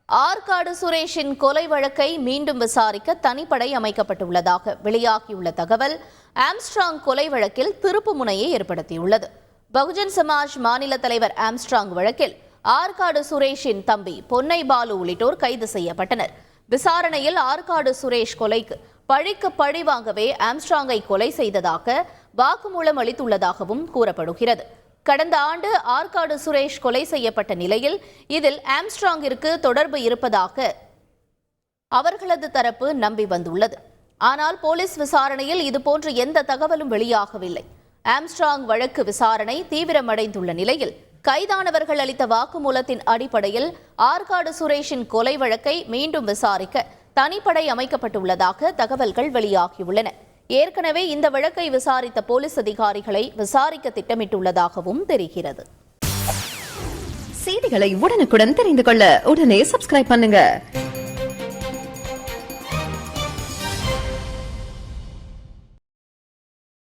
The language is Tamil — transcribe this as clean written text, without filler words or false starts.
ஆற்காடு சுரேஷின் கொலை வழக்கை மீண்டும் விசாரிக்க தனிப்படை அமைக்கப்பட்டுள்ளதாக வெளியாகியுள்ள தகவல் ஆம்ஸ்ட்ராங் கொலை வழக்கில் திருப்புமுனையை ஏற்படுத்தியுள்ளது. பகுஜன் சமாஜ் மாநில தலைவர் ஆம்ஸ்ட்ராங் வழக்கில் ஆற்காடு சுரேஷின் தம்பி பொன்னை பாலு உள்ளிட்டோர் கைது செய்யப்பட்டனர். விசாரணையில் ஆற்காடு சுரேஷ் கொலைக்கு பழிக்கு பழி வாங்கவே ஆம்ஸ்ட்ராங்கை கொலை செய்ததாக வாக்குமூலம் அளித்துள்ளதாகவும் கூறப்படுகிறது. கடந்த ஆண்டு ஆற்காடு சுரேஷ் கொலை செய்யப்பட்ட நிலையில் இதில் ஆம்ஸ்ட்ராங்கிற்கு தொடர்பு இருப்பதாக அவர்களது தரப்பு நம்பி வந்துள்ளது. ஆனால் போலீஸ் விசாரணையில் இதுபோன்ற எந்த தகவலும் வெளியாகவில்லை. ஆம்ஸ்ட்ராங் வழக்கு விசாரணை தீவிரமடைந்துள்ள நிலையில் கைதானவர்கள் அளித்த வாக்குமூலத்தின் அடிப்படையில் ஆற்காடு சுரேஷின் கொலை வழக்கை மீண்டும் விசாரிக்க தனிப்படை அமைக்கப்பட்டுள்ளதாக தகவல்கள் வெளியாகியுள்ளன. ஏற்கனவே இந்த வழக்கை விசாரித்த போலீஸ் அதிகாரிகளை விசாரிக்க திட்டமிட்டுள்ளதாகவும் தெரிகிறது. செய்திகளை உடனுக்குடன் தெரிந்து கொள்ள உடனே சப்ஸ்கிரைப் பண்ணுங்க.